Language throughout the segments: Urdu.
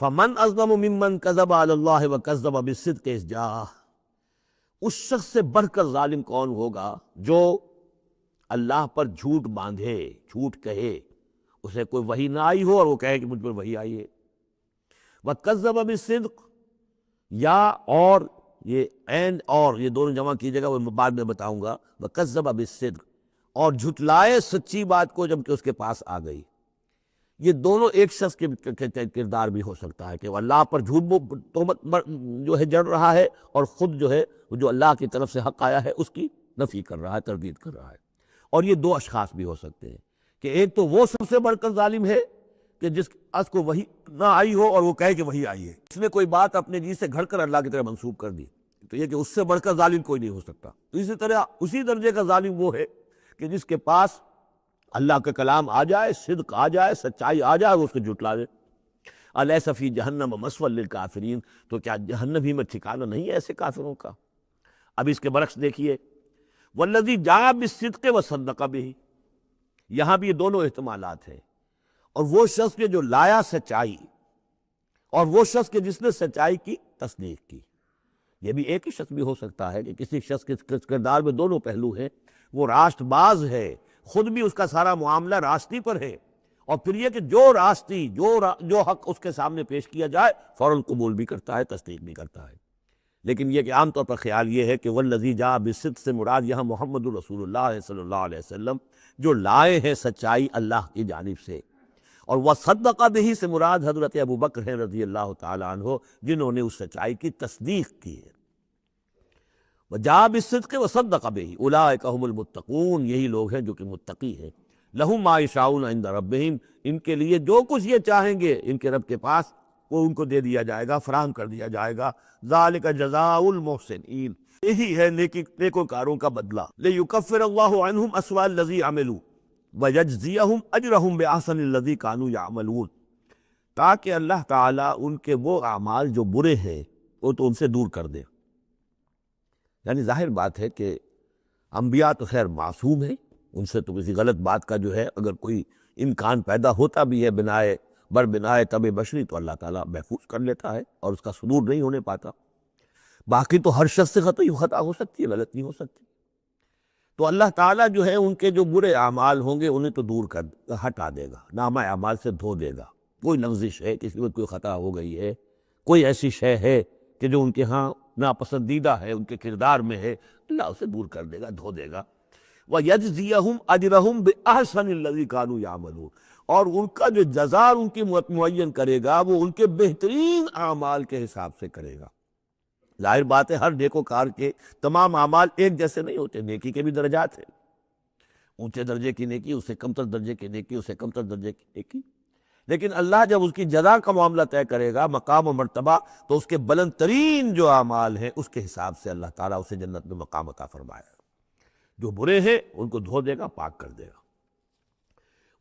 فمن اظلم ممن کذب علی اللہ وکذب بالصدق اذ جاءہ، اس شخص سے بڑھ کر ظالم کون ہوگا جو اللہ پر جھوٹ باندھے، جھوٹ کہے، اسے کوئی وحی نہ آئی ہو اور وہ کہے کہ مجھ پر وحی آئی ہے۔ وکذب بالصدق، یا اور یہ اینڈ اور یہ دونوں جمع کیجیے گا، وہ بعد میں بتاؤں گا۔ وکذب بالصدق، اور جھٹلائے سچی بات کو جب کہ اس کے پاس آ گئی۔ یہ دونوں ایک شخص کے کردار بھی ہو سکتا ہے کہ وہ اللہ پر جھوٹ تہمت جو ہے جڑ رہا ہے، اور خود جو ہے جو اللہ کی طرف سے حق آیا ہے اس کی نفی کر رہا ہے، تردید کر رہا ہے۔ اور یہ دو اشخاص بھی ہو سکتے ہیں کہ ایک تو وہ سب سے بڑھ کر ظالم ہے کہ جس اس کو وحی نہ آئی ہو اور وہ کہے کہ وحی آئی ہے، اس نے کوئی بات اپنے جی سے گھڑ کر اللہ کی طرف منسوب کر دی، تو یہ کہ اس سے بڑھ کر ظالم کوئی نہیں ہو سکتا۔ تو اسی طرح اسی درجے کا ظالم وہ ہے کہ جس کے پاس اللہ کا کلام آ جائے، صدق آ جائے، سچائی آ جائے، وہ اس کو جھٹلا دے۔ الیس فی جہنم مثوی للکافرین، تو کیا جہنم ہی میں ٹھکانہ نہیں ہے ایسے کافروں کا؟ اب اس کے برعکس دیکھیے، والذی جاء بالصدق وصدق بہ، یہاں بھی یہ دونوں احتمالات ہیں۔ اور وہ شخص کے جو لایا سچائی، اور وہ شخص کے جس نے سچائی کی تصدیق کی، یہ بھی ایک ہی شخص بھی ہو سکتا ہے کہ کسی شخص کے کردار میں دونوں پہلو ہیں۔ وہ راست باز ہے، خود بھی اس کا سارا معاملہ راستی پر ہے، اور پھر یہ کہ جو راستی جو حق اس کے سامنے پیش کیا جائے فوراً قبول بھی کرتا ہے، تصدیق بھی کرتا ہے۔ لیکن یہ کہ عام طور پر خیال یہ ہے کہ والذی جاء بالصدق سے مراد یہاں محمد رسول اللہ صلی اللہ علیہ وسلم جو لائے ہیں سچائی اللہ کی جانب سے، اور وصدق بہ سے مراد حضرت ابوبکر ہیں رضی اللہ تعالیٰ عنہ جنہوں نے اس سچائی کی تصدیق کی ہے۔ وجاء بالصدق وصدق بہ اولئک ھم المتقون، یہی لوگ ہیں جو کہ متقی ہیں۔ لہم ما یشاءون عند ربہم، ان کے لیے جو کچھ یہ چاہیں گے ان کے رب کے پاس وہ ان کو دے دیا جائے گا، فراہم کر دیا جائے گا۔ ذالک جزاء المحسنین، یہی ہے نیکوکاروں کا بدلہ۔ لیکفر اللہ عنہم اسوأ الذی عملوا ویجزیہم اجرہم بأحسن الذی کانوا یعملون، تاکہ اللہ تعالیٰ ان کے وہ اعمال جو برے ہیں وہ تو ان سے دور کر دے۔ یعنی ظاہر بات ہے کہ انبیاء تو خیر معصوم ہیں، ان سے تو کسی غلط بات کا جو ہے اگر کوئی امکان پیدا ہوتا بھی ہے بنائے طب بشری، تو اللہ تعالیٰ محفوظ کر لیتا ہے اور اس کا صدور نہیں ہونے پاتا۔ باقی تو ہر شخص سے خطا ہو سکتی ہے، غلط نہیں ہو سکتی۔ تو اللہ تعالیٰ جو ہے ان کے جو برے اعمال ہوں گے انہیں تو دور ہٹا دے گا، نامہ اعمال سے دھو دے گا۔ کوئی لغزش ہے، کسی وقت کوئی خطا ہو گئی ہے، کوئی ایسی شے ہے کہ جو ان کے ہاں ناپسندیدہ ہے، ان کے کردار میں ہے، اللہ اسے دور کر دے گا، دھو دے گا۔ وَيَجْزِيَهُمْ أَجْرَهُمْ بِأَحْسَنِ الَّذِي كَانُوا يَعْمَلُونَ، اور ان کا جو جزا ان کی معین کرے گا وہ ان کے بہترین اعمال کے حساب سے کرے گا۔ ظاہر بات ہے ہر نیکوکار کے تمام اعمال ایک جیسے نہیں ہوتے، نیکی کے بھی درجات ہیں، اونچے درجے کی نیکی، اس سے کمتر درجے کی نیکی، اس سے کمتر درجے کی نیکی، لیکن اللہ جب اس کی جزا کا معاملہ طے کرے گا، مقام و مرتبہ، تو اس کے بلند ترین جو اعمال ہیں اس کے حساب سے اللہ تعالیٰ اسے جنت میں مقام عطا فرمائے گا۔ جو برے ہیں ان کو دھو دے گا، پاک کر دے گا۔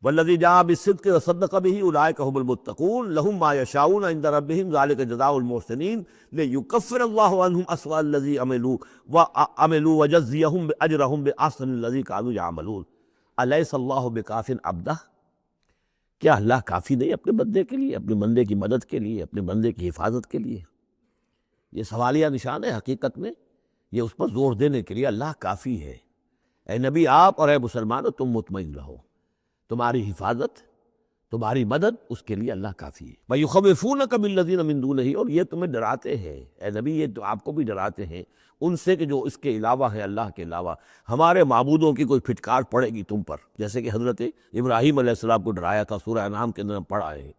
والذی جاء بالصدق وصدق بہ اولئک ھم المتقون لہم ما یشاءون عند ربہم ذلک جزاء المحسنین لیکفر اللہ عنہم اسوأ الذی عملوا ویجزیہم اجرہم بأحسن الذی کانوا یعملون۔ الیس اللہ بکاف عبدہ، کیا اللہ کافی نہیں اپنے بندے کے لیے، اپنے بندے کی مدد کے لیے، اپنے بندے کی حفاظت کے لیے؟ یہ سوالیہ نشان ہے حقیقت میں، یہ اس پر زور دینے کے لیے اللہ کافی ہے۔ اے نبی آپ اور اے مسلمانوں تم مطمئن رہو، تمہاری حفاظت، تمہاری مدد اس کے لیے اللہ کافی ہے۔ وَيُخَوِّفُونَكَ بِالَّذِينَ مِن دُونِهِ، اور یہ تمہیں ڈراتے ہیں اے نبی، یہ تو آپ کو بھی ڈراتے ہیں ان سے کہ جو اس کے علاوہ ہے، اللہ کے علاوہ ہمارے معبودوں کی کوئی پھٹکار پڑے گی تم پر، جیسے کہ حضرت ابراہیم علیہ السلام کو ڈرایا تھا، سورہ انعام کے اندر ہم پڑھ آئے ہیں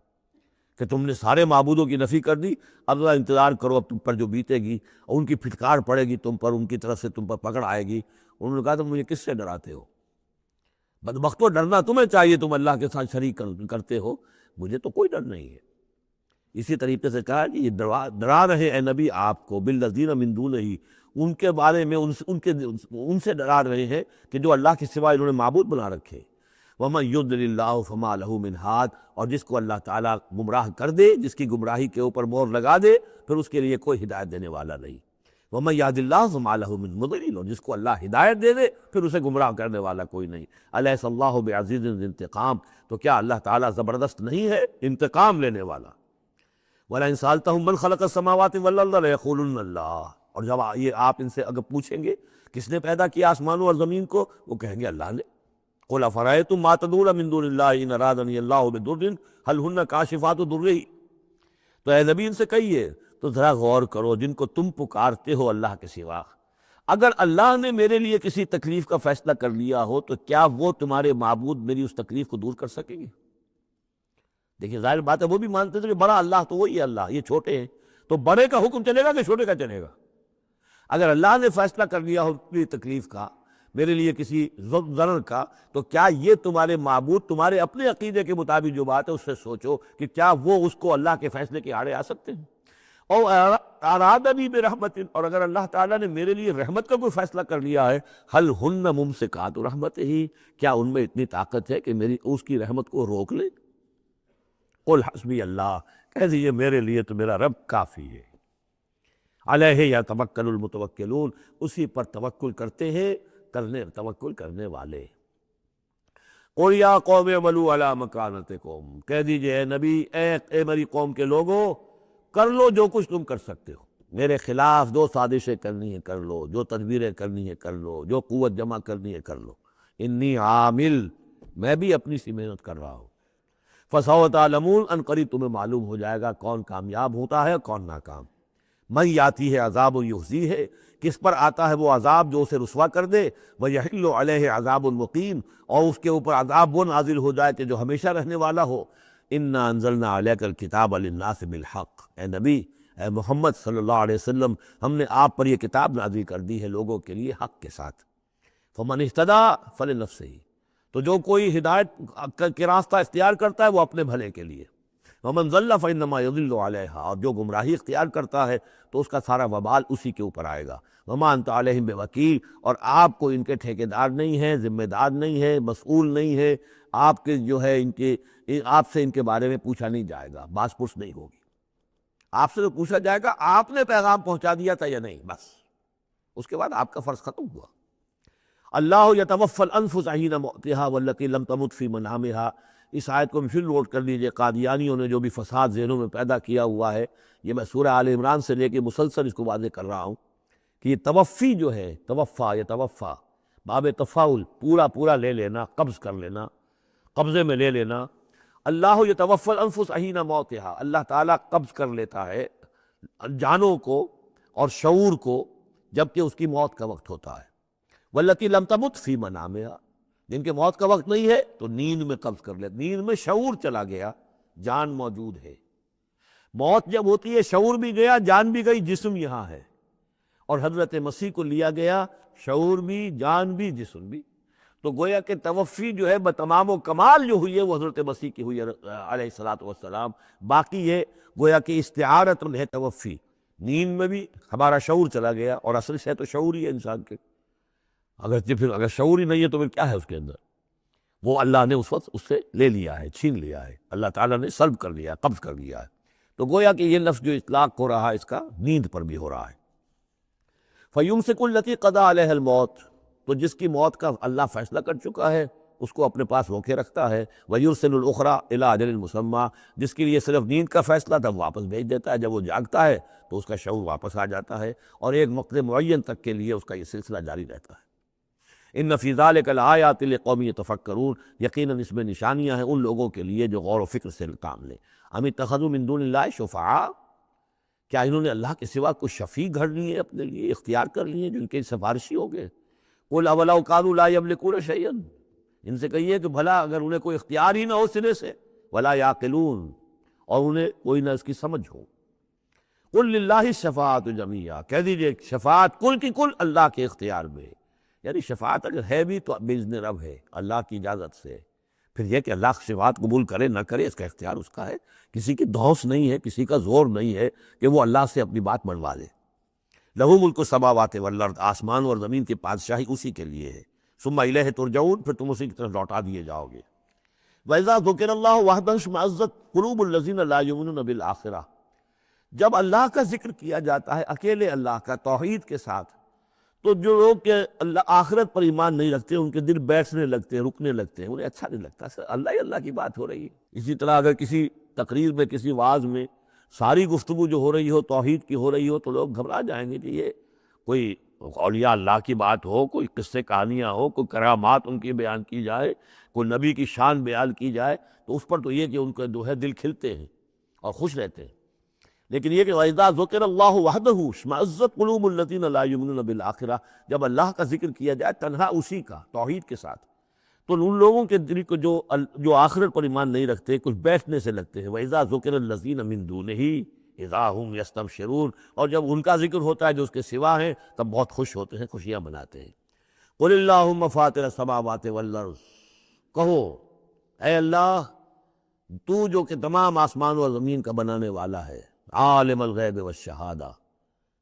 کہ تم نے سارے معبودوں کی نفی کر دی، اب انتظار کرو اب تم پر جو بیتے گی، ان کی پھٹکار پڑے گی تم پر، ان کی طرف سے تم پر پکڑ آئے گی۔ انہوں نے کہا تم مجھے کس سے ڈراتے ہو؟ بدبختو ڈرنا تمہیں چاہیے، تم اللہ کے ساتھ شریک کرتے ہو، مجھے تو کوئی ڈر نہیں ہے۔ اسی طریقے سے کہا کہ یہ ڈرا رہے اے نبی آپ کو بالذین من دونہ، ان کے بارے میں ان سے ڈرا رہے ہیں کہ جو اللہ کے سوا انہوں نے معبود بنا رکھے۔ وَمَن يُضْلِلِ اللَّهُ فَمَا لَهُ مِنْ هَادٍ، اور جس کو اللہ تعالیٰ گمراہ کر دے، جس کی گمراہی کے اوپر مہر لگا دے، پھر اس کے لیے کوئی ہدایت دینے والا نہیں۔ وَمَن يَهْدِ اللَّهُ فَمَا لَهُ مِن مُضِلٍّ، اور جس کو اللہ ہدایت دے دے پھر اسے گمراہ کرنے والا کوئی نہیں۔ الیس اللہ بعزیز ذی انتقام، تو کیا اللہ تعالیٰ زبردست نہیں ہے، انتقام لینے والا؟ وَلَئِن سَأَلْتَهُم مَّنْ خَلَقَ السَّمَاوَاتِ وَالْأَرْضَ لَيَقُولُنَّ اللَّهُ، اور جب یہ آپ ان سے اگر پوچھیں گے کس نے پیدا کیا آسمانوں اور زمین کو، وہ کہیں گے اللہ نے۔ قُلْ أَفَرَأَيْتُم مَّا تَدْعُونَ مِن دُونِ اللَّهِ إِنْ أَرَادَنِيَ اللَّهُ بِضُرٍّ هَلْ هُنَّ كَاشِفَاتُ ضُرِّهِ، تو اے نبی ان سے کہیے تو ذرا غور کرو جن کو تم پکارتے ہو اللہ کے سوا، اگر اللہ نے میرے لیے کسی تکلیف کا فیصلہ کر لیا ہو تو کیا وہ تمہارے معبود میری اس تکلیف کو دور کر سکیں گے؟ دیکھیے ظاہر بات ہے وہ بھی مانتے تھے کہ بڑا اللہ تو وہی ہے اللہ، یہ چھوٹے ہیں، تو بڑے کا حکم چلے گا کہ چھوٹے کا چلے گا؟ اگر اللہ نے فیصلہ کر لیا ہو میری تکلیف کا، میرے لیے کسی ضرر کا، تو کیا یہ تمہارے معبود تمہارے اپنے عقیدے کے مطابق جو بات ہے اس سے سوچو کہ کیا وہ اس کو اللہ کے فیصلے کے آڑے آ سکتے ہیں؟ اور ارادنی برحمت، اور اگر اللہ تعالیٰ نے میرے لیے رحمت کا کوئی فیصلہ کر لیا ہے، حل ہن ممسکات رحمت ہی، کیا ان میں اتنی طاقت ہے کہ میری اس کی رحمت کو روک لے؟ قل حسبی اللہ، کہہ دیجیے میرے لیے تو میرا رب کافی ہے۔ علیہ یتوکل المتوکلون، اسی پر توکل کرتے ہیں توکل کرنے والے۔ قل یا قوم اعملوا علی مکانتکم، کہہ دیجیے اے نبی، اے میری قوم کے لوگوں، کر لو جو کچھ تم کر سکتے ہو، میرے خلاف جو سازشیں کرنی ہے کر لو، جو تدبیریں کرنی ہے کر لو، جو قوت جمع کرنی ہے کر لو، انی عامل، میں بھی اپنی سی محنت کر رہا ہوں۔ فسوف تعلمون، ان قریب تمہیں معلوم ہو جائے گا کون کامیاب ہوتا ہے اور کون ناکام۔ من یاتی ہے عذاب یخزی ہے، کس پر آتا ہے وہ عذاب جو اسے رسوا کر دے، ویحل علیہ عذاب مقیم، اور اس کے اوپر عذاب وہ نازل ہو جائے کہ جو ہمیشہ رہنے والا ہو۔ انا انزلنا علیک الکتاب للناس بالحق، اے نبی، اے محمد صلی اللہ علیہ وسلم، ہم نے آپ پر یہ کتاب نازل کر دی ہے لوگوں کے لیے حق کے ساتھ۔ فمن اہتدی فلنفسہ، تو جو کوئی ہدایت کے راستہ اختیار کرتا ہے وہ اپنے بھلے کے لیے، ومن ضل فانما یضل علیہا، اور جو گمراہی اختیار کرتا ہے تو اس کا سارا وبال اسی کے اوپر آئے گا۔ وما انت علیہم بوکیل، اور آپ کو ان کے ٹھیکیدار نہیں ہے، ذمہ دار نہیں ہے، مسئول نہیں ہے، آپ کے جو ہے آپ سے ان کے بارے میں پوچھا نہیں جائے گا، باس پرس نہیں ہوگی، آپ سے تو پوچھا جائے گا آپ نے پیغام پہنچا دیا تھا یا نہیں، بس اس کے بعد آپ کا فرض ختم ہوا۔ اللہ یتوفی الانفس حین موتہا واللتی لم تمت فی منامہا، اس آیت کو پھر نوٹ کر لیجئے، قادیانیوں نے جو بھی فساد ذہنوں میں پیدا کیا ہوا ہے، یہ میں سورہ آل عمران سے لے کے مسلسل اس کو واضح کر رہا ہوں کہ یہ توفی جو ہے، توفا یا توفا، باب تفاعل، پورا لے لینا، قبض کر لینا، قبضے میں لے لینا۔ اللہ یتوفی الانفس حین موتہا، اللہ تعالیٰ قبض کر لیتا ہے جانوں کو اور شعور کو جبکہ اس کی موت کا وقت ہوتا ہے۔ واللتی لم تمت فی منامہا، جن کے موت کا وقت نہیں ہے تو نیند میں قبض کر لیتا، نیند میں شعور چلا گیا، جان موجود ہے۔ موت جب ہوتی ہے شعور بھی گیا، جان بھی گئی، جسم یہاں ہے، اور حضرت مسیح کو لیا گیا، شعور بھی، جان بھی، جسم بھی۔ تو گویا کہ توفی جو ہے بتمام و کمال جو ہوئی ہے وہ حضرت مسیح کی ہوئی ہے علیہ الصلوۃ والسلام۔ باقی یہ گویا کہ استعارت ہے توفی، نیند میں بھی ہمارا شعور چلا گیا، اور اصل سے تو شعور ہی ہے انسان کے، اگر شعور ہی نہیں ہے تو پھر کیا ہے اس کے اندر؟ وہ اللہ نے اس وقت اس سے لے لیا ہے، چھین لیا ہے، اللہ تعالیٰ نے سلب کر لیا ہے، قبض کر لیا ہے۔ تو گویا کہ یہ لفظ جو اطلاق ہو رہا ہے اس کا نیند پر بھی ہو رہا ہے۔ فَيُمْسِكُ الَّتِي قَضَىٰ عَلَيْهَا الْمَوْتَ، تو جس کی موت کا اللہ فیصلہ کر چکا ہے اس کو اپنے پاس روکے رکھتا ہے۔ وَيُرْسِلُ الْأُخْرَىٰ إِلَىٰ أَجَلٍ مُّسَمًّى، جس کے لیے صرف نیند کا فیصلہ تھا واپس بھیج دیتا ہے، جب وہ جاگتا ہے تو اس کا شعور واپس آ جاتا ہے، اور ایک وقت معین تک کے لیے اس کا یہ سلسلہ جاری رہتا ہے۔ ان فی ذلک لآیات لقوم یتفکرون، یقیناً اس میں نشانیاں ہیں ان لوگوں کے لیے جو غور و فکر سے کام لیں۔ ام اتخذوا من دون اللہ شفعاء، کیا انہوں نے اللہ کے سوا کوئی شفیع گھڑ لیے اپنے لیے، اختیار کر لیے جو ان کے سفارشی ہو گئے؟ قل اولو کانوا لا یملکون شیئا، ان سے کہیے کہ بھلا اگر انہیں کوئی اختیار ہی نہ ہو سرے سے، ولا یعقلون، اور انہیں کوئی نہ اس کی سمجھ ہو۔ قل للہ الشفاعۃ جمیعا، کہہ دیجئے شفاعت کل کی کل اللہ کے اختیار میں، یعنی شفاعت اگر ہے بھی تو باذن رب ہے، اللہ کی اجازت سے۔ پھر یہ کہ اللہ شفاعت قبول کرے نہ کرے اس کا اختیار اس کا ہے، کسی کی دھونس نہیں ہے، کسی کا زور نہیں ہے کہ وہ اللہ سے اپنی بات منوا لے۔ لہ ملک السماوات والارض، آسمان اور زمین کی بادشاہی اسی کے لیے ہے۔ ثم الیہ ترجعون، پھر تم اسی کی طرف لوٹا دیے جاؤ گے۔ وَإِذَا ذُكِرَ اللَّهُ وَحْدَهُ اشْمَأَزَّتْ قُلُوبُ الَّذِينَ لَا يُؤْمِنُونَ بِالْآخِرَةِ، جب اللہ کا ذکر کیا جاتا ہے اکیلے اللہ کا توحید کے ساتھ، تو جو لوگ کہ اللہ آخرت پر ایمان نہیں رکھتے ان کے دل بیٹھنے لگتے ہیں، رکنے لگتے ہیں، انہیں اچھا نہیں لگتا، اللہ ہی اللہ کی بات ہو رہی ہے۔ اسی طرح اگر کسی تقریر میں، کسی وعظ میں ساری گفتگو جو ہو رہی ہو توحید کی ہو رہی ہو تو لوگ گھبرا جائیں گے کہ یہ کوئی اولیاء اللہ کی بات ہو، کوئی قصے کہانیاں ہو، کوئی کرامات ان کی بیان کی جائے، کوئی نبی کی شان بیان کی جائے، تو اس پر تو یہ کہ ان کا جو ہے دل کھلتے ہیں اور خوش رہتے ہیں۔ لیکن یہ کہ وَإِذَا ذُكِرَ اللَّهُ وَحْدَهُ اشْمَأَزَّتْ قُلُوبُ الَّذِينَ لَا يُؤْمِنُونَ بِالْآخِرَةِ، جب اللہ کا ذکر کیا جائے تنہا اسی کا توحید کے ساتھ، تو ان لوگوں کے دل کو جو آخرت پر ایمان نہیں رکھتے کچھ بیٹھنے سے لگتے ہیں۔ وَإِذَا ذُكِرَ الَّذِينَ مِن دُونِهِ إِذَا هُمْ يَسْتَبْشِرُونَ، اور جب ان کا ذکر ہوتا ہے جو اس کے سوا ہیں تب بہت خوش ہوتے ہیں، خوشیاں مناتے ہیں۔ قُلِ اللَّهُمَّ فَاطِرَ السَّمَاوَاتِ وَالْأَرْضِ، کہو اے اللہ تو جو کہ تمام آسمان و زمین کا بنانے والا ہے، عالم الغیب والشہادہ،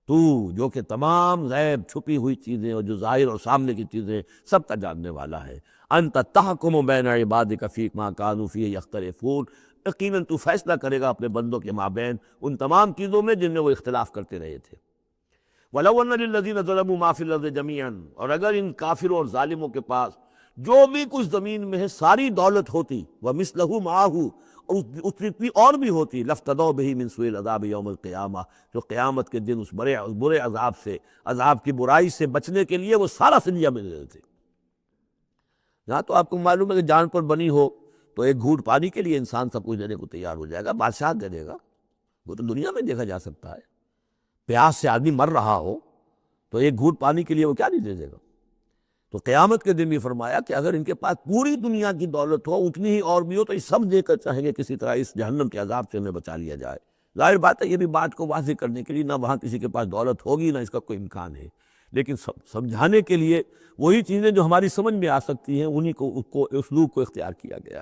تو جو کہ تمام غیب چھپی ہوئی چیزیں اور جو ظاہر اور سامنے کی چیزیں سب کا جاننے والا ہے، انت تحکم بین عبادک فیما کانوا فیہ یختلفون، یقیناً تو فیصلہ کرے گا اپنے بندوں کے مابین ان تمام چیزوں میں جن میں وہ اختلاف کرتے رہے تھے۔ وَلَوْ أَنَّ لِلَّذِينَ ظَلَمُوا مَا فِي الْأَرْضِ جَمِيعًا، اور اگر ان کافروں اور ظالموں کے پاس جو بھی کچھ زمین میں ہے ساری دولت ہوتی، وَمِثْلَهُ مَعَهُ، اور اتنی اور بھی ہوتی، لَافْتَدَوْا بِهِ مِنْ سُوءِ الْعَذَابِ يَوْمَ الْقِيَامَةِ، جو قیامت کے دن اس برے عذاب سے، عذاب کی برائی سے بچنے کے لیے وہ سارا فدیہ مل رہے تھے۔ یہاں تو آپ کو معلوم ہے کہ جان پر بنی ہو تو ایک گھونٹ پانی کے لیے انسان سب کچھ دینے کو تیار ہو جائے گا، بادشاہ دے دے گا، وہ تو دنیا میں دیکھا جا سکتا ہے۔ پیاس سے آدمی مر رہا ہو تو ایک گھونٹ پانی کے لیے وہ کیا نہیں دے دے گا۔ تو قیامت کے دن بھی فرمایا کہ اگر ان کے پاس پوری دنیا کی دولت ہو اتنی ہی اور بھی ہو تو یہ سب دے کر چاہیں گے کسی طرح اس جہنم کے عذاب سے ہمیں بچا لیا جائے۔ ظاہر بات ہے یہ بھی بات کو واضح کرنے کے لیے نہ وہاں کسی کے پاس دولت ہوگی نہ اس کا کوئی امکان ہے، لیکن سمجھانے کے لیے وہی چیزیں جو ہماری سمجھ میں آ سکتی ہیں انہی کو اسلوب کو اختیار کیا گیا۔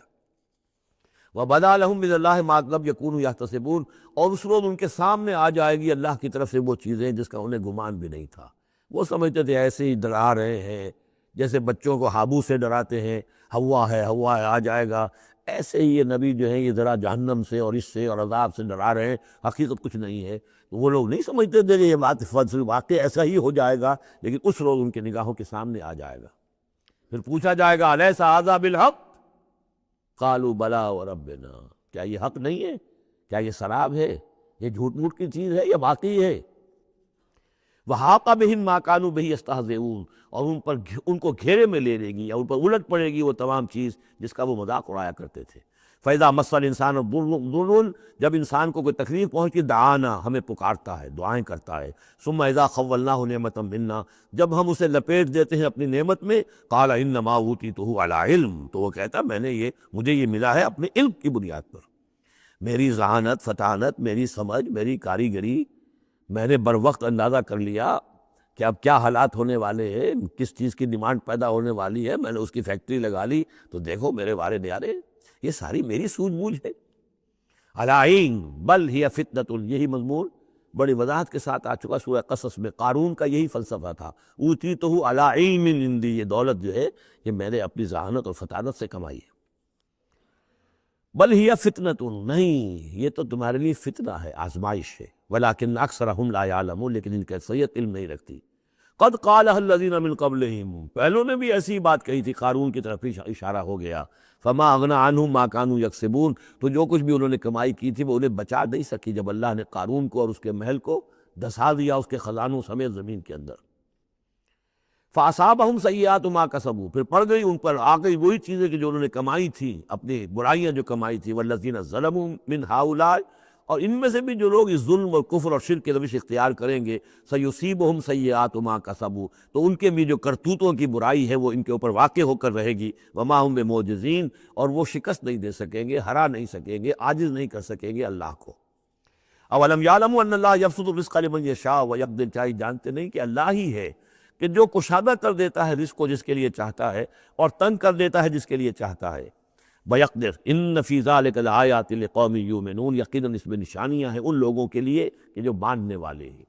وَبَدَا لَهُم مِّنَ اللَّهِ مَا لَمْ يَكُونُوا يَحْتَسِبُونَ، اور اس روز ان کے سامنے آ جائے گی اللہ کی طرف سے وہ چیزیں جس کا انہیں گمان بھی نہیں تھا۔ وہ سمجھتے تھے ایسے ہی ڈرا رہے ہیں، جیسے بچوں کو ہابو سے ڈراتے ہیں، ہوا ہے آ جائے گا، ایسے ہی یہ نبی جو ہیں یہ ذرا جہنم سے اور اس سے اور عذاب سے ڈرا رہے ہیں، حقیقت کچھ نہیں ہے۔ تو وہ لوگ نہیں سمجھتے تھے کہ یہ بات واقع ایسا ہی ہو جائے گا، لیکن اس روز ان کے نگاہوں کے سامنے آ جائے گا۔ پھر پوچھا جائے گا الیس ھذا بالحق، قالوا بلی وربنا، کیا یہ حق نہیں ہے؟ کیا یہ سراب ہے؟ یہ جھوٹ موٹ کی چیز ہے یا واقعی ہے؟ وحاق بہم ما کانوا بہ یستہزئون، اور ان کو گھیرے میں لے گی یا ان پر الٹ پڑے گی وہ تمام چیز جس کا وہ مذاق اڑایا کرتے تھے۔ فَإِذَا مَسَّ الْإِنسَانَ ضُرٌّ، جب انسان کو کوئی تکلیف پہنچی، دعانا، ہمیں پکارتا ہے، دعائیں کرتا ہے۔ ثُمَّ إِذَا خَوَّلْنَاهُ نِعْمَةً مِنَّا، جب ہم اسے لپیٹ دیتے ہیں اپنی نعمت میں، قَالَ إِنَّمَا أُوتِيتُهُ عَلَىٰ عِلْمٍ، تو وہ کہتا مجھے یہ ملا ہے اپنے علم کی بنیاد پر، میری ذہانت، فطانت، میری سمجھ، میری کاریگری، میں نے بر وقت اندازہ کر لیا کہ اب کیا حالات ہونے والے ہیں، کس چیز کی ڈیمانڈ پیدا ہونے والی ہے، میں نے اس کی فیکٹری لگا لی، تو دیکھو میرے وارے نیارے، یہ ساری میری سوجھ بوجھ ہے۔ علائم بل ہی فتنۃ، یہی مضمون بڑی وضاحت کے ساتھ آ چکا سورہ قصص میں۔ قارون کا یہی فلسفہ تھا، اوتیتہ علی علم عندی، یہ دولت جو ہے یہ میں نے اپنی ذہانت اور فطانت سے کمائی ہے۔ بل ہی فتنۃ، نہیں یہ تو تمہارے لیے فتنہ ہے، آزمائش ہے، ولکن اکثرہم لا یعلمون، لیکن ان کی اکثریت علم نہیں رکھتی۔ قد قالها الذین من قبلہم، پہلوں نے بھی ایسی بات کہی تھی، قارون کی طرف اشارہ ہو گیا۔ فما اغنی عنہم ما کانوا یکسبون، تو جو کچھ بھی انہوں نے کمائی کی تھی وہ انہیں بچا نہیں سکی جب اللہ نے قارون کو اور اس کے محل کو دھسا دیا اس کے خزانوں سمیت زمین کے اندر۔ فاصابہم سیئات ما کسبوا، پھر پڑ گئی ان پر، آ گئی وہی چیزیں کہ جو انہوں نے کمائی تھی، اپنی برائیاں جو کمائی تھی۔ والذین ظلموا من ہؤلاء، اور ان میں سے بھی جو لوگ اس ظلم اور کفر اور شرک کی روش اختیار کریں گے، سیصیبہم سیئات ما کسبوا، تو ان کے بھی جو کرتوتوں کی برائی ہے وہ ان کے اوپر واقع ہو کر رہے گی۔ وما ہم بمعجزین، اور وہ شکست نہیں دے سکیں گے، ہرا نہیں سکیں گے، عاجز نہیں کر سکیں گے اللہ کو۔ اولم یعلموا ان اللہ یبسط الرزق لمن یشاء ویقدر، کیا جانتے نہیں کہ اللہ ہی ہے کہ جو کشادہ کر دیتا ہے رزق کو جس کے لیے چاہتا ہے اور تنگ کر دیتا ہے جس کے لیے چاہتا ہے۔ وَيَقْدِرْ إِنَّ فِي ذَلِكَ لَآيَاتٍ لِقَوْمٍ يُؤْمِنُونَ، یقیناً اس میں نشانیاں ہیں ان لوگوں کے لیے کہ جو ماننے والے ہیں۔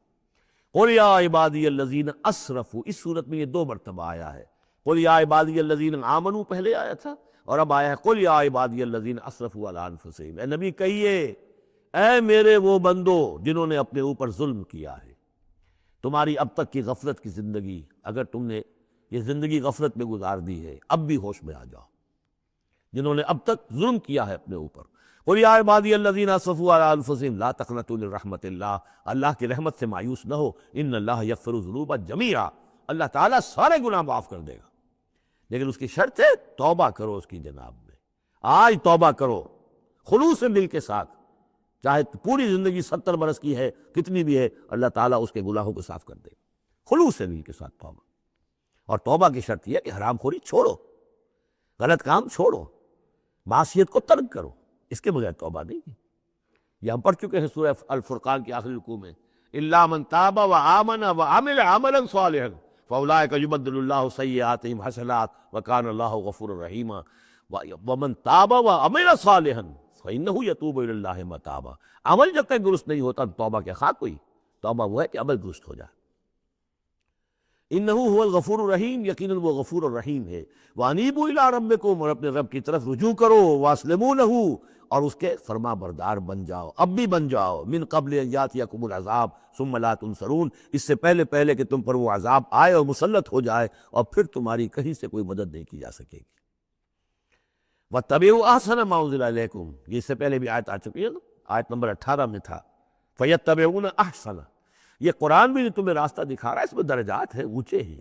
قُلْ يَا عِبَادِيَ الَّذِينَ أَسْرَفُوا، اس صورت میں یہ 2 مرتبہ آیا ہے۔ قُلْ يَا عِبَادِيَ الَّذِينَ آمَنُوا پہلے آیا تھا، اور اب آیا ہے قُلْ يَا عِبَادِيَ الَّذِينَ أَسْرَفُوا عَلَىٰ أَنفُسِهِمْ، اے نبی کہیے اے میرے وہ بندو جنہوں نے اپنے اوپر ظلم کیا ہے۔ تمہاری اب تک کی غفلت کی زندگی، اگر تم نے یہ زندگی غفلت میں گزار دی ہے، اب بھی ہوش میں آ جاؤ۔ جنہوں نے اب تک ظلم کیا ہے اپنے اوپر، قل یا عبادی الذین اسرفوا علی انفسہم لا تقنطوا من رحمت اللہ، اللہ کی رحمت سے مایوس نہ ہو، ان اللہ یغفر الذنوب جمیعا، اللہ تعالیٰ سارے گناہ معاف کر دے گا، لیکن اس کی شرط ہے توبہ کرو اس کی جناب میں، آج توبہ کرو خلوص دل کے ساتھ، چاہے پوری زندگی 70 برس کی ہے کتنی بھی ہے، اللہ تعالیٰ اس کے گناہوں کو صاف کر دے گا، خلوص دل کے ساتھ توبہ۔ اور توبہ کی شرط یہ ہے کہ حرام خوری چھوڑو، غلط کام چھوڑو، معصیت کو ترک کرو، اس کے بغیر توبہ نہیں ہے۔ یہ ہم پڑھ چکے ہیں سورہ الفرقان کی آخری رکوع میں، الا من تاب وآمن وعمل عملا صالحا فاولئک یبدل اللہ سیئاتہم حسنات وکان اللہ غفورا رحیما ومن تاب وعمل صالحا فانہ یتوب الی اللہ متابا۔ عمل جب تک درست نہیں ہوتا توبہ کے خاک کوئی، توبہ وہ ہے کہ عمل درست ہو جائے۔ انہ هو الغفور الرحیم، یقیناً وہ غفور الرحیم ہے۔ وانیبوا الی ربکم، اور اپنے رب کی طرف رجوع کرو، واسلموا لہ، اور اس کے فرما بردار بن جاؤ، اب بھی بن جاؤ، من قبل ان یاتیکم العذاب ثم لا تنصرون، اس سے پہلے کہ تم پر وہ عذاب آئے اور مسلط ہو جائے اور پھر تمہاری کہیں سے کوئی مدد نہیں کی جا سکے گی۔ واتبعوا احسن ما انزل الیکم، یہ اس سے پہلے بھی آیت آ چکی ہے نا، آیت نمبر 18 میں تھا فیتبعون احسن، یہ قرآن بھی جو تمہیں راستہ دکھا رہا ہے اس میں درجات ہیں، اونچے ہیں۔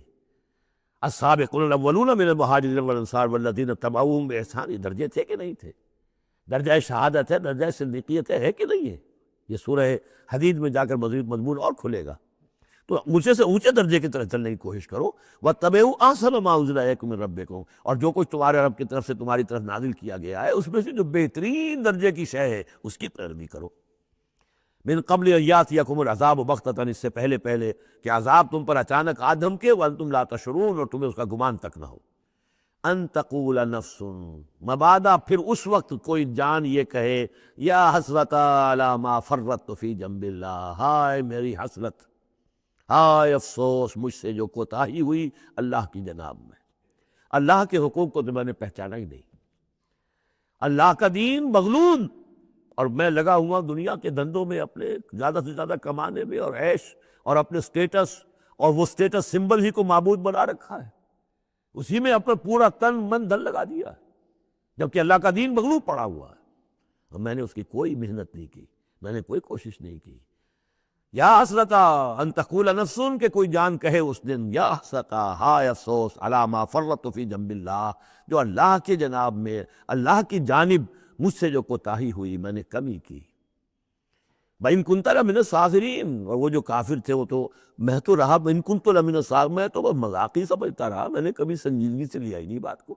السابقون الاولون من المہاجرین والانصار والذین اتبعوہم باحسان، یہ درجے تھے کہ نہیں تھے؟ درجہ شہادت ہے، درجہ صدیقیت ہے کہ نہیں ہے؟ یہ سورہ حدید میں جا کر مزید مضمون اور کھلے گا۔ تو اونچے سے اونچے درجے کی طرف چلنے کی کوشش کرو۔ وَاتَّبِعُوا أَحْسَنَ مَا أُنزِلَ إِلَيْكُم مِّن رَّبِّكُم، اور جو کچھ تمہارے رب کی طرف سے تمہاری طرف نازل کیا گیا ہے اس میں سے جو بہترین درجے کی شے ہے اس کی پیروی کرو۔ من قبل ان یاتیکم العذاب بغتۃ، اس سے پہلے کہ عذاب تم پر اچانک آ دھمکے، وانتم لا تشعرون، اور تمہیں اس کا گمان تک نہ ہو۔ ان تقول نفس، مبادا پھر اس وقت کوئی جان یہ کہے، یا حسرت علی ما فرطت فی جنب اللہ، ہائے میری حسرت، ہائے افسوس مجھ سے جو کوتاہی ہوئی اللہ کی جناب میں، اللہ کے حقوق کو تو میں نے پہچانا ہی نہیں، اللہ کا دین مغلوب، اور میں لگا ہوا دنیا کے دھندوں میں اپنے زیادہ سے زیادہ کمانے میں اور عیش اور اپنے سٹیٹس، اور وہ سٹیٹس سمبل ہی کو معبود بنا رکھا ہے، اسی میں اپنا پورا تن من دل لگا دیا ہے، جبکہ اللہ کا دین مغلوب پڑا ہوا ہے، اور میں نے اس کی کوئی محنت نہیں کی، میں نے کوئی کوشش نہیں کی۔ یا حسرتا ان تقول نفس، کہ کوئی جان کہے اس دن، یا حسرتا ہائے افسوس، علی ما فرطت فی جنب اللہ، جو اللہ کے جناب میں، اللہ کی جانب مجھ سے جو کوتاہی ہوئی، میں نے کمی کی۔ وَإِن كُنتَ لَمِنَ الصَّاغِرِينَ، اور وہ جو کافر تھے وہ تو، میں تو رہا وَإِن كُنتُ لَمِنَ الصَّاغِرِينَ، میں تو بس مذاق ہی سمجھتا رہا، میں نے کبھی سنجیدگی سے لیا ہی نہیں بات کو،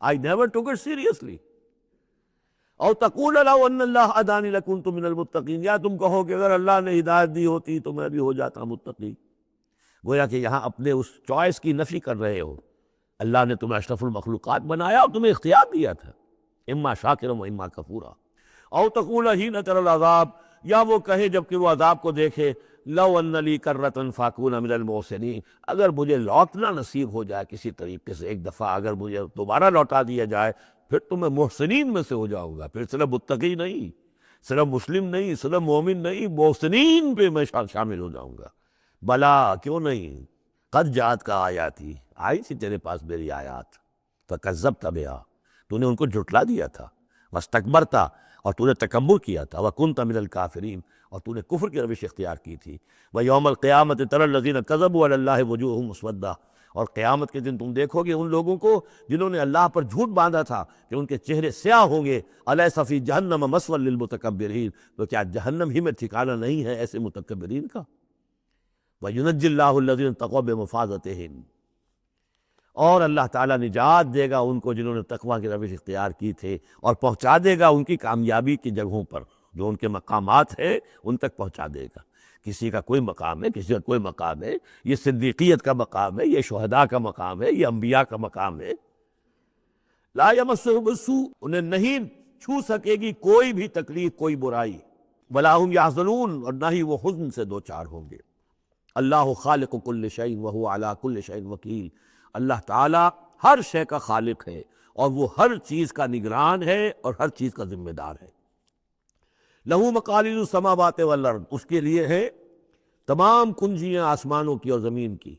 I never took it seriously۔ اور تقول لو ان اللہ ہدانی لکنت من المتقین، یا تم کہو کہ اگر اللہ نے ہدایت دی ہوتی تو میں بھی ہو جاتا متقی۔ گویا کہ یہاں اپنے اس چوائس کی نفی کر رہے ہو، اللہ نے تمہیں اشرف المخلوقات بنایا اور تمہیں اختیار دیا تھا، اما شاکرا و اما کفورا۔ او تقول حین تری العذاب، یا وہ کہے جب کہ وہ عذاب کو دیکھے، لو ان لی کرۃ فاکون من المحسنین، اگر مجھے لوٹنا نصیب ہو جائے کسی طریقے سے، ایک دفعہ اگر مجھے دوبارہ لوٹا دیا جائے، پھر تو میں محسنین میں سے ہو جاؤں گا، پھر صرف متقی نہیں، صرف مسلم نہیں، صرف مومن نہیں، محسنین پہ میں شامل ہو جاؤں گا۔ بلا، کیوں نہیں، قد جات کا آیاتی، آئی تھی تیرے پاس میری آیات، فکذبت بہا، تو نے ان کو جھٹلا دیا تھا، واستکبرت، اور تو نے تکبر کیا تھا، وکنت من الکافرین، اور تو نے کفر کی روش اختیار کی تھی۔ ویوم القیامت تری الذین کذبوا علی اللہ وجوہہم مسودہ، اور قیامت کے دن تم دیکھو گے ان لوگوں کو جنہوں نے اللہ پر جھوٹ باندھا تھا کہ ان کے چہرے سیاہ ہوں گے۔ الیس فی جہنم مثوی للمتکبرین، تو کیا جہنم ہی میں ٹھکانہ نہیں ہے ایسے متکبرین کا؟ وینجی اللہ الذین اتقوا بمفازتہم، اور اللہ تعالیٰ نجات دے گا ان کو جنہوں نے تقوی کی روش اختیار کی تھے، اور پہنچا دے گا ان کی کامیابی کی جگہوں پر، جو ان کے مقامات ہیں ان تک پہنچا دے گا۔ کسی کا کوئی مقام ہے، کسی کا کوئی مقام ہے، یہ صدیقیت کا مقام ہے، یہ شہداء کا مقام ہے، یہ انبیاء کا مقام ہے۔ لا یمسہم السوء، انہیں نہیں چھو سکے گی کوئی بھی تکلیف، کوئی برائی، ولا ہم یحزنون، اور نہ ہی وہ حزن سے دوچار ہوں گے۔ اللہ خالق کل شیء وہو علی کل شیء وکیل، اللہ تعالیٰ ہر شے کا خالق ہے اور وہ ہر چیز کا نگران ہے اور ہر چیز کا ذمہ دار ہے۔ لہو مقالید السماوات والارض، اس کے لیے ہے تمام کنجیاں آسمانوں کی اور زمین کی۔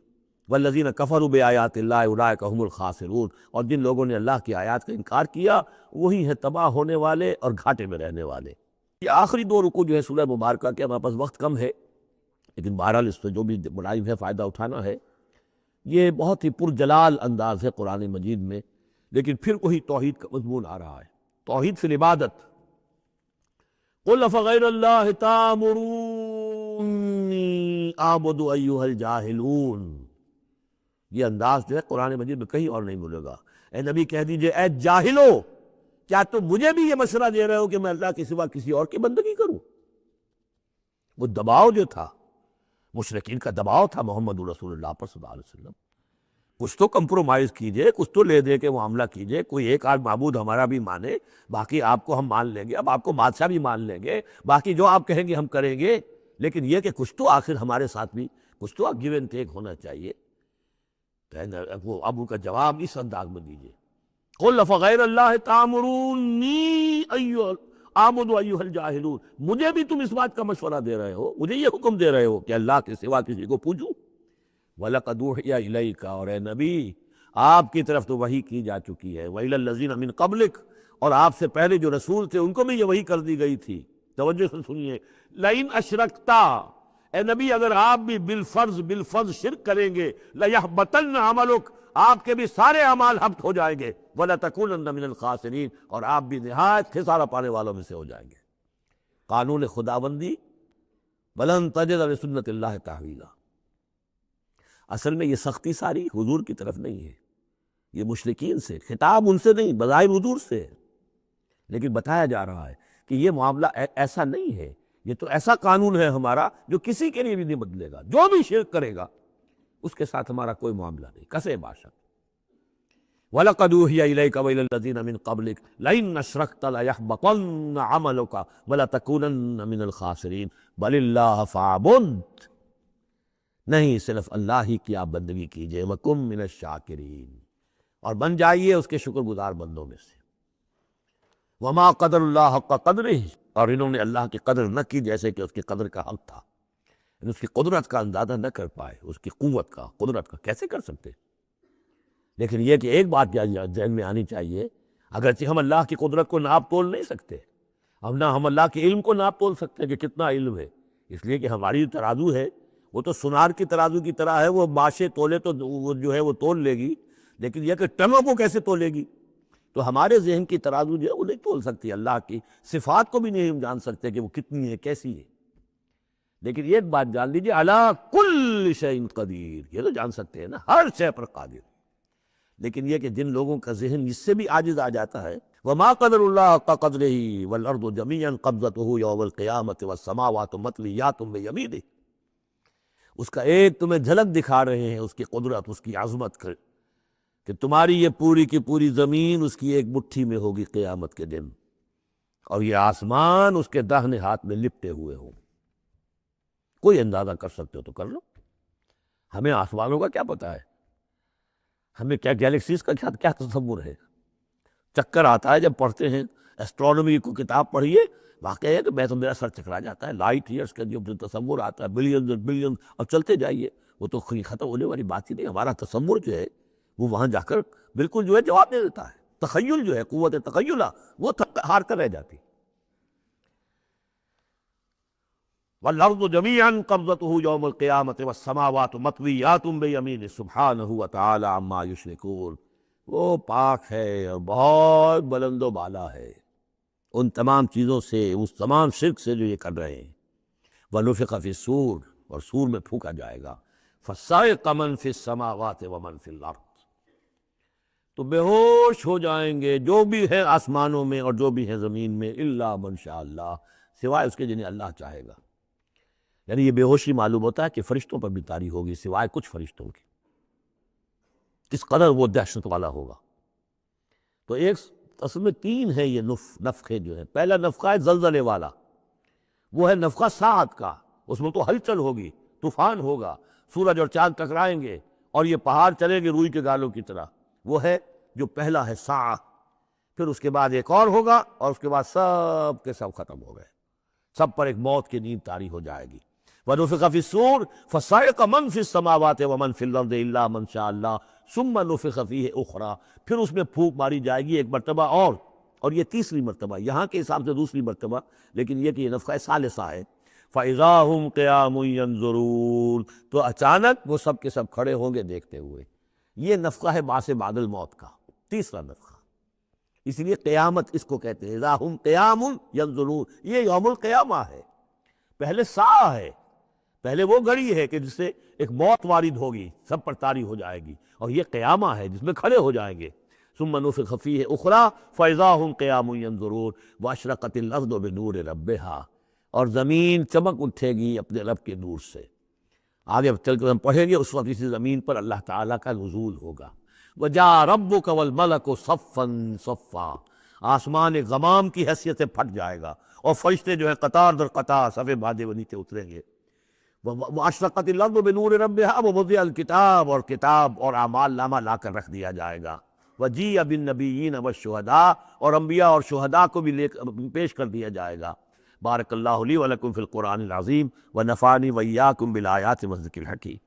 والذین کفروا بآیات اللہ اولئک هم الخاسرون، اور جن لوگوں نے اللہ کی آیات کا انکار کیا وہی ہیں تباہ ہونے والے اور گھاٹے میں رہنے والے۔ یہ آخری دو رکوع جو ہے سورہ مبارکہ کے، ہمارے پاس وقت کم ہے لیکن بہرحال اس سے جو بھی ملائم ہے فائدہ اٹھانا ہے۔ یہ بہت ہی پرجلال انداز ہے قرآن مجید میں، لیکن پھر وہی توحید کا مضمون آ رہا ہے، توحید فی العبادت۔ قل افغیر اللہ تامرونی اعبد ایھا الجاہلون، یہ انداز جو ہے قرآن مجید میں کہیں اور نہیں ملے گا۔ اے نبی کہہ دیجئے اے جاہلو، کیا تم مجھے بھی یہ مشورہ دے رہے ہو کہ میں اللہ کے سوا کسی اور کی بندگی کروں؟ وہ دباؤ جو تھا، مشرکین کا دباؤ تھا محمد رسول اللہ پر صلی اللہ علیہ وسلم، کچھ تو کمپرومائز کیجئے، کچھ تو لے دے کے معاملہ کیجئے، کوئی ایک آدھ معبود ہمارا بھی مانے، باقی آپ کو ہم مان لیں گے، اب آپ کو بادشاہ بھی مان لیں گے، باقی جو آپ کہیں گے ہم کریں گے، لیکن یہ کہ کچھ تو آخر ہمارے ساتھ بھی کچھ تو گیو اینڈ ٹیک ہونا چاہیے۔ وہ اب ان کا جواب اس انداز میں دیجئے، قل افغیر اللہ تامرونی اعبد ایھا الجاہلون، مجھے بھی تم اس بات کا مشورہ دے رہے ہو، مجھے یہ حکم دے رہے ہو کہ اللہ کے سوا کسی کو پوجوں؟ وَلَقَدْ أُوحِيَ إِلَيْكَ، اور اے نبی آپ کی طرف تو وحی کی جا چکی ہے، وَإِلَى الَّذِينَ مِن قَبْلِكَ، اور آپ سے پہلے جو رسول تھے ان کو بھی یہ وحی کر دی گئی تھی۔ توجہ سے سنیے، لَئِنْ أَشْرَكْتَ، اے نبی اگر آپ بھی بالفرض شرک کریں گے، لَيَحْبَطَنَّ عَمَلُكَ، آپ کے بھی سارے اعمال حبط ہو جائیں گے، وَلَتَكُونَنَّ مِنَ الْخَاسِرِينَ، اور آپ بھی نہایت خسارہ پانے والوں میں سے ہو جائیں گے۔ قانون خداوندی، وَلَن تَجِدَ لِسُنَّتِ اللَّهِ تَحْوِيلًا۔ اصل میں یہ سختی ساری حضور کی طرف نہیں ہے، یہ مشرکین سے، خطاب ان سے نہیں، بظاہر حضور سے ہے، لیکن بتایا جا رہا ہے کہ یہ معاملہ ایسا نہیں ہے، یہ تو ایسا قانون ہے ہمارا جو کسی کے لیے بھی نہیں بدلے گا، جو بھی شرک کرے گا اس کے ساتھ ہمارا کوئی معاملہ نہیں، کسے باشد۔ وَلَقَدْ أُوحِيَ إِلَيْكَ وَإِلَى الَّذِينَ مِن قَبْلِكَ لَئِنْ أَشْرَكْتَ لَيَحْبَطَنَّ عَمَلُكَ وَلَتَكُونَنَّ مِنَ الْخَاسِرِينَ بَلِ اللَّهَ فَاعْبُدْ، نہیں صرف اللہ ہی کی آپ بندگی کیجئے، وَكُن مِّنَ الشَّاكِرِينَ، اور بن جائیے اس کے شکر گزار بندوں میں سے۔ وَمَا قَدَرُ اللَّهَ حَقَّ قَدْرِهِ، اور انہوں نے اللہ کی قدر نہ کی جیسے کہ اس کی قدر کا حق تھا، اس کی قدرت کا اندازہ نہ کر پائے، اس کی قوت کا، قدرت کا کیسے کر سکتے؟ لیکن یہ کہ ایک بات ذہن میں آنی چاہیے، اگرچہ ہم اللہ کی قدرت کو ناپ تول نہیں سکتے، اب نہ ہم اللہ کے علم کو ناپ تول سکتے کہ کتنا علم ہے، اس لیے کہ ہماری ترازو ہے وہ تو سونار کی ترازو کی طرح ہے، وہ ماشے تولے تو وہ جو ہے وہ تول لے گی، لیکن یہ کہ ٹنوں کو کیسے تولے گی؟ تو ہمارے ذہن کی ترازو جو ہے وہ نہیں تول سکتی، اللہ کی صفات کو بھی نہیں ہم جان سکتے کہ وہ کتنی ہے، کیسی ہے۔ لیکن ایک بات جان لیجیے، علی کل شیء قدیر، یہ تو جان سکتے ہیں نا، ہر شے پر قادر۔ لیکن یہ کہ جن لوگوں کا ذہن اس سے بھی عاجز آ جاتا ہے، وَمَا قَدَرُ اللَّهَ حَقَّ قَدْرِهِ وَالْأَرْضُ جَمِيعًا قَبْضَتُهُ يَوْمَ الْقِيَامَةِ وَالسَّمَاوَاتُ مَطْوِيَّاتٌ بِيَمِينِهِ، اس کا ایک تمہیں جھلک دکھا رہے ہیں اس کی قدرت، اس کی عظمت کا، کہ تمہاری یہ پوری کی پوری زمین اس کی ایک مٹھی میں ہوگی قیامت کے دن، اور یہ آسمان اس کے داہنے ہاتھ میں لپٹے ہوئے ہوں۔ کوئی اندازہ کر سکتے ہو تو کر لو، ہمیں آسمانوں کا کیا پتہ ہے، ہمیں کیا گیلیکسیز کا کیا تصور ہے؟ چکر آتا ہے جب پڑھتے ہیں ایسٹرونومی کو کتاب پڑھیے، واقعہ ہے کہ میں تو میرا سر چکرا جاتا ہے، لائٹ ایئرس کا جو تصور آتا ہے، بلینز اور بلینز، اور چلتے جائیے، وہ تو ختم ہونے والی بات ہی نہیں، ہمارا تصور جو ہے وہ وہاں جا کر بالکل جو ہے جواب دے دیتا ہے، تخیل جو ہے، قوت تخیلہ وہ ہار کر رہ جاتی۔ وَالْأَرْضُ جَمِيعًا قَبْضَتُهُ يَوْمَ الْقِيَامَةِ وَالسَّمَاوَاتُ مَطْوِيَّاتٌ بِيَمِينِهِ سُبْحَانَهُ وَتَعَالَىٰ عَمَّا يُشْرِكُونَ، وہ پاک ہے اور بہت بلند و بالا ہے ان تمام چیزوں سے، اس تمام شرک سے جو یہ کر رہے ہیں۔ وَنُفِخَ فِي الصُّورِ، اور سور میں پھونکا جائے گا، فَصَعِقَ مَن فِي السَّمَاوَاتِ وَمَن فِي الْأَرْضِ، تو بے ہوش ہو جائیں گے جو بھی ہے آسمانوں میں اور جو بھی ہے زمین میں، الا من شاء اللہ، سوائے اس کے جنہیں اللہ چاہے گا۔ یعنی یہ بے ہوشی معلوم ہوتا ہے کہ فرشتوں پر بھی طاری ہوگی سوائے کچھ فرشتوں کی، کس قدر وہ دہشت والا ہوگا۔ تو ایک اصل میں تین ہے یہ نفخے جو ہے، پہلا نفخہ ہے زلزلے والا، وہ ہے نفخہ ساعت کا، اس میں تو ہلچل ہوگی، طوفان ہوگا، سورج اور چاند ٹکرائیں گے اور یہ پہاڑ چلیں گے روئی کے گالوں کی طرح، وہ ہے جو پہلا ہے ساعہ۔ پھر اس کے بعد ایک اور ہوگا، اور اس کے بعد سب کے سب ختم ہو گئے، سب پر ایک موت کی نیند طاری ہو جائے گی۔ ونفخ فی الصور فصعق من فی السماوات ومن فی الارض الا من شاء اللہ ثم نفخ فیہ اخری، پھر اس میں پھونک ماری جائے گی ایک مرتبہ اور یہ تیسری مرتبہ، یہاں کے حساب سے دوسری مرتبہ، لیکن یہ کہ یہ نفخہ ثالثہ ہے۔ فَإِذَا هُمْ قِيَامٌ يَنظُرُونَ، تو اچانک وہ سب کے سب کھڑے ہوں گے دیکھتے ہوئے۔ یہ نفخہ ہے بعث بعد الموت کا، تیسرا نفخہ، اس لیے قیامت اس کو کہتے ہیں اذا ہم قیام ینظرون، یہ یوم القیامہ ہے۔ پہلے ساعہ ہے، پہلے وہ گھڑی ہے کہ جس سے ایک موت وارد ہوگی، سب پر طاری ہو جائے گی، اور یہ قیامہ ہے جس میں کھڑے ہو جائیں گے۔ ثم نفخ فیہ اخری فاذا ہم قیام ینظرون واشرقت الارض بنور ربہا، اور زمین چمک اٹھے گی اپنے رب کے نور سے۔ آگے چل کر ہم پڑھیں گے، اس وقت اسی زمین پر اللہ تعالیٰ کا نزول ہوگا۔ وَجَاءَ رَبُّكَ وَالْمَلَكُ صَفًّا صَفًّا، آسمان ایک غمام کی حیثیت سے پھٹ جائے گا، اور فرشتے جو ہیں قطار در قطار صفے باندھے وہ نیچے اتریں گے۔ وَأَشْرَقَتِ الْأَرْضُ بِنُورِ رَبِّهَا وَوُضِعَ الْكِتَابُ، اور کتاب اور اعمال نامہ لا کر رکھ دیا جائے گا۔ وَجِيءَ بِالنَّبِيِّينَ وَالشُّهَدَاءِ، اور انبیاء اور شہداء کو بھی پیش کر دیا جائے گا۔ بارک اللہ لی ولکم فی القرآن العظیم ونفعنی وإیاکم بالآیات والذکر الحکیم۔